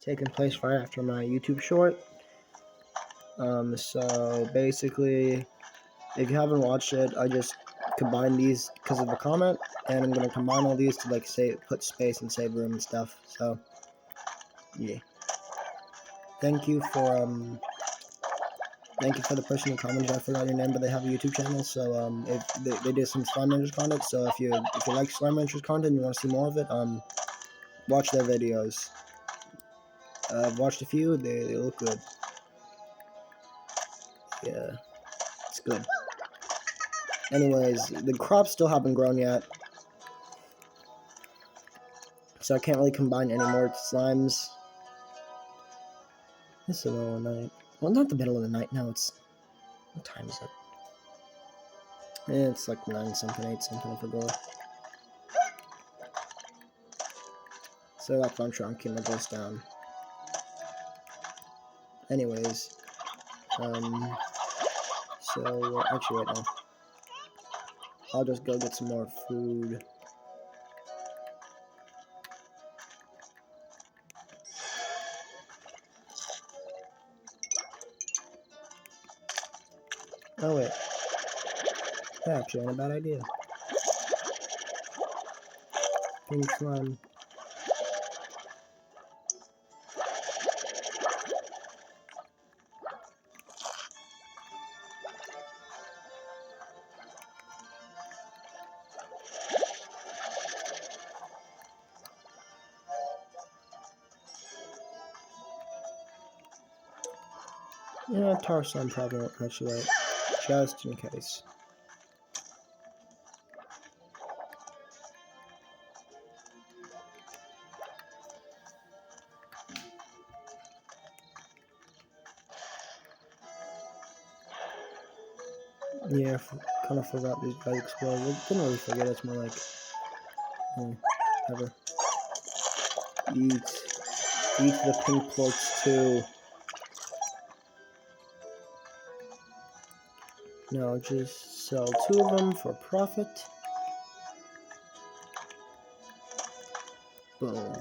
taking place right after my YouTube short. So basically, if you haven't watched it, I just combined these because of the comment, and I'm gonna combine all these to like put space and save room and stuff. So yeah, thank you for the person who commented. I forgot your name, but they have a YouTube channel. So if they did some Slime Ranchers content. So if you like Slime Ranchers content and you want to see more of it, watch their videos. I've watched a few. They look good. Yeah, it's good. Anyways, the crops still haven't grown yet, so I can't really combine any more slimes. It's the middle of the night. Well, not the middle of the night. No, it's... What time is it? It's like 9 something, 8 something, I forgot. So that fun trunk keep my voice down. Anyways, so actually right now, I'll just go get some more food. Oh wait, that actually ain't a bad idea. Pink slime. Yeah, tar slime probably won't actually wait, just in case. Yeah, kind of forgot these guys explode. Well, didn't really forget, it's more like, whatever. Eat the pink plorts too. Now just sell 2 of them for profit. Boom.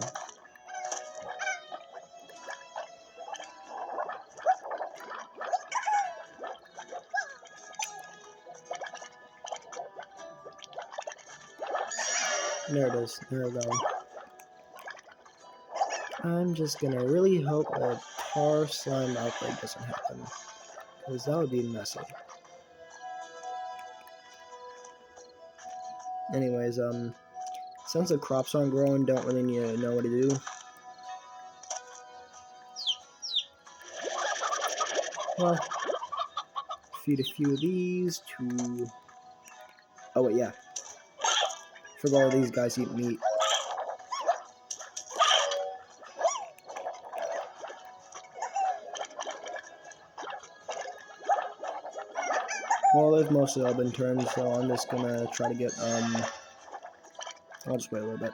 There it is. There we go. I'm just gonna really hope a tar slime outbreak doesn't happen, because that would be messy. Anyways, since the crops aren't growing, don't really need to know what to do. Well, feed a few of these to... Oh wait, yeah. Forgot all these guys eat meat. Well, they've mostly all been turned, so I'm just gonna try to get, I'll just wait a little bit.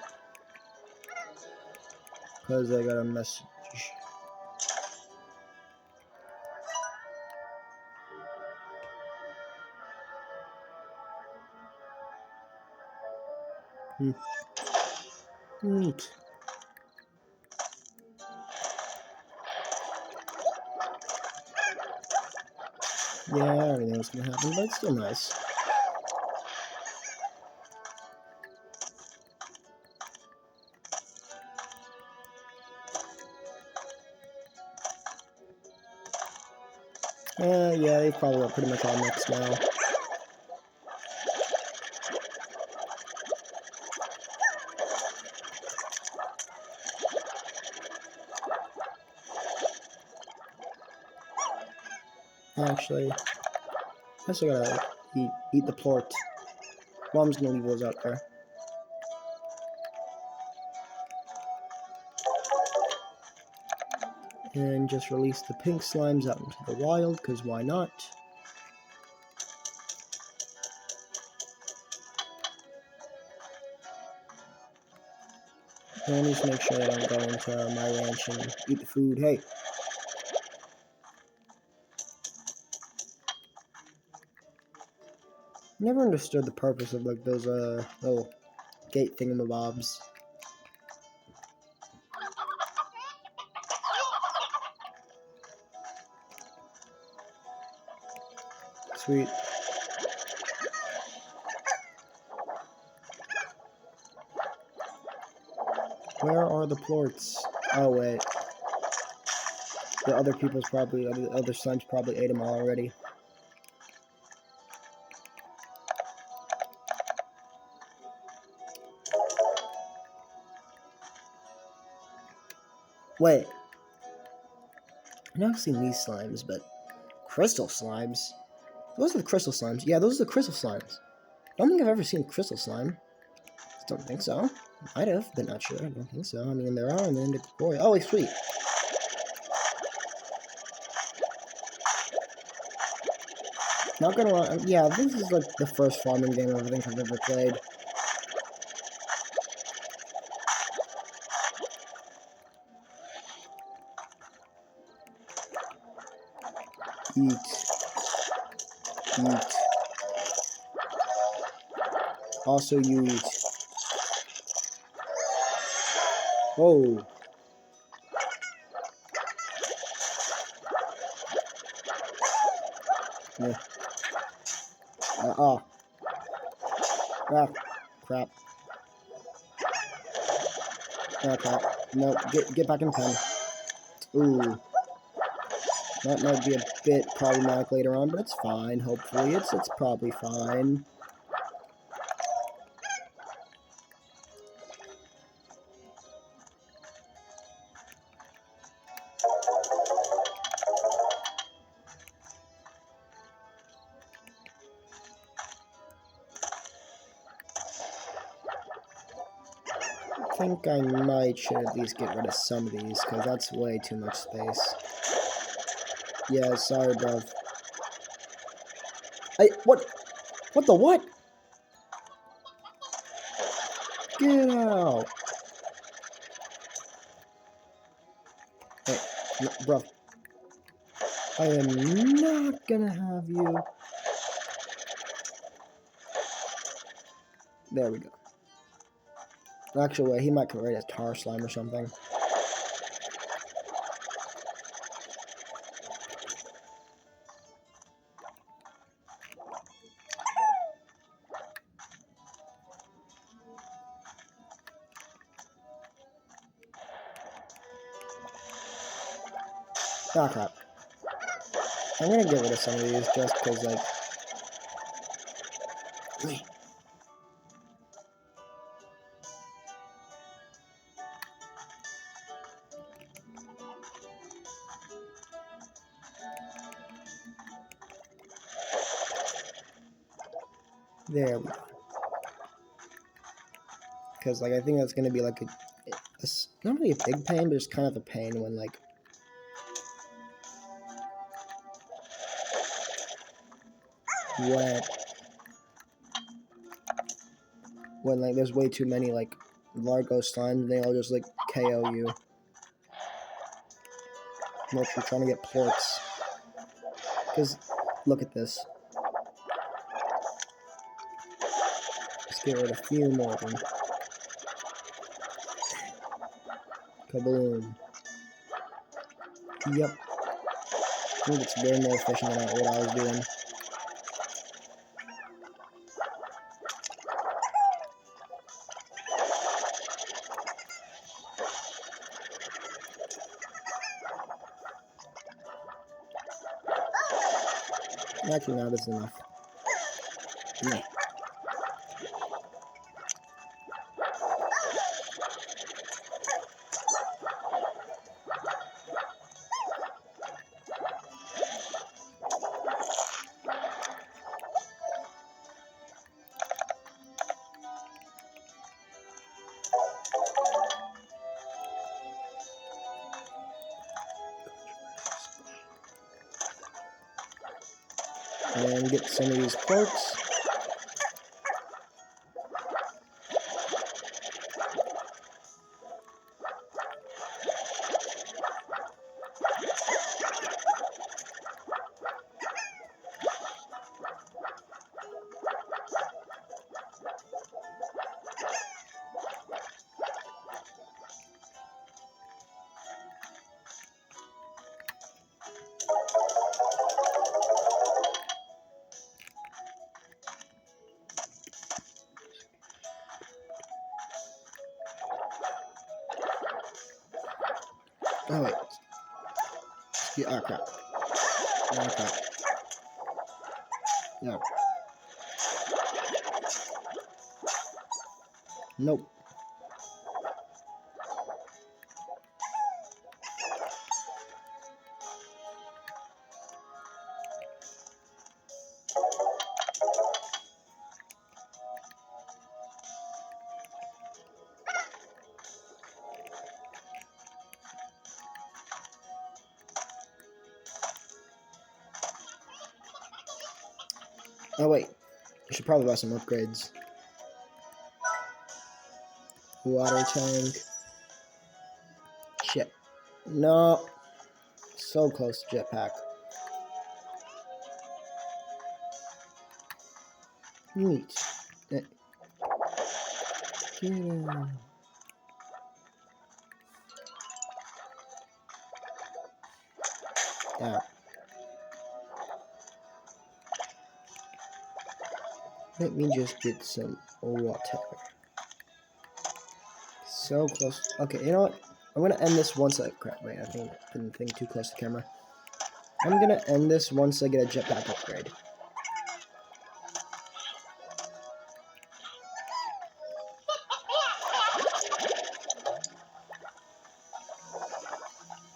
Because I got a message. Neat. Yeah, I already know what's gonna happen, but it's still nice. Yeah, they probably are pretty much all mixed now. Actually, I still gotta eat the plort. Well, I'm just gonna leave those out there. And just release the pink slimes out into the wild, because why not? And just make sure I don't go into my ranch and eat the food. Hey! Never understood the purpose of like those little gate thingamabobs. Sweet. Where are the plorts? Oh, wait. The other people's probably, the other slimes probably ate them all already. Wait. I've never seen these slimes, but crystal slimes? Those are the crystal slimes. Yeah, those are the crystal slimes. I don't think I've ever seen crystal slime. Don't think so. Might have, but not sure. I don't think so. I mean, there are in the Indigo Quarry. Oh, wait, sweet. Not gonna lie. Yeah, this is like the first farming game I think I've ever played. Eat. Eat. Also, you eat. Oh. Yeah. Oh. Ah. Crap. Oh, crap. No, get back in pen. Ooh. That might be a bit problematic later on, but it's fine, hopefully. It's probably fine. I think I might should at least get rid of some of these, because that's way too much space. Yeah, sorry, bruv. What? What the what? Get out! Hey, no, bruv. I am not gonna have you. There we go. Actually, wait, he might create a tar slime or something. Ah, crap. I'm gonna get rid of some of these just because, like... There we go. Because, like, I think that's gonna be, like, not really a big pain, but it's kind of a pain when, like... When, like, there's way too many, like, Largo slimes, and they all just, like, KO you. Unless you're trying to get plorts. Because, look at this. Let's get rid of a few more of them. Kaboom. Yep. I think it's way more efficient than what I was doing. Actually, now that's enough. Yeah. And get some of these plorts. Oh wait. Oh crap. Oh crap. No. Nope. Oh wait. I should probably buy some upgrades. Water tank. Shit. No. So close to jetpack. Neat. Get in. Yeah. Let me just get some water. So close. Okay, you know what? I'm gonna end this once I crap. Wait, I think I put the thing too close to the camera. I'm gonna end this once I get a jetpack upgrade.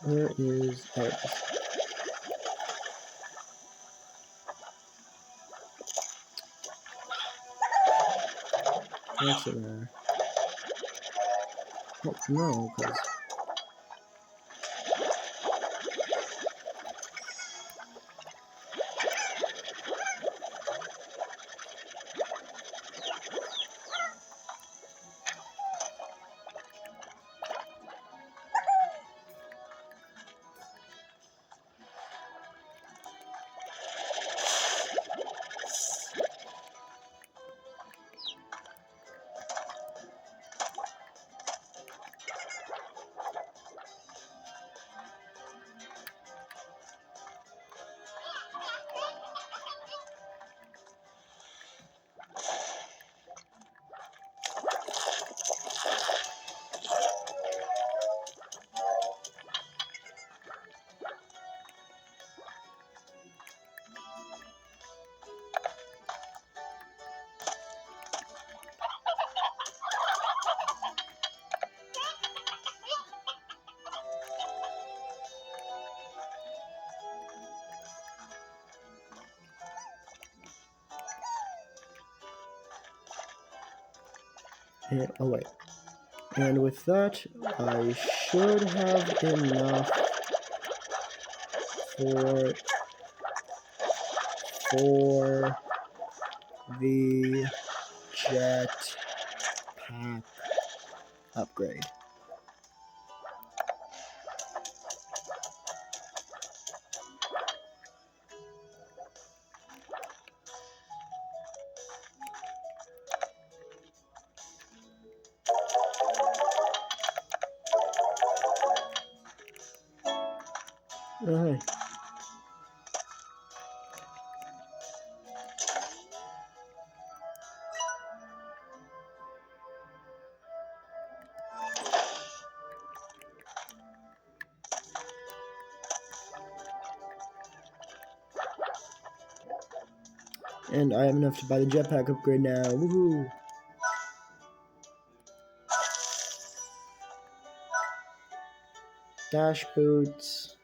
Where is... There it is. What's in there? Oh, no, because... And, oh, wait. And with that, I should have enough for the jetpack upgrade. Alright. And I have enough to buy the jetpack upgrade now. Woohoo! Dash boots.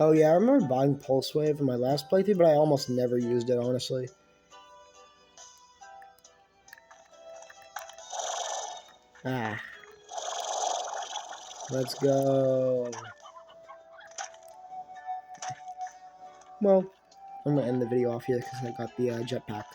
Oh yeah, I remember buying Pulse Wave in my last playthrough, but I almost never used it, honestly. Ah. Let's go. Well, I'm gonna end the video off here because I got the jetpack.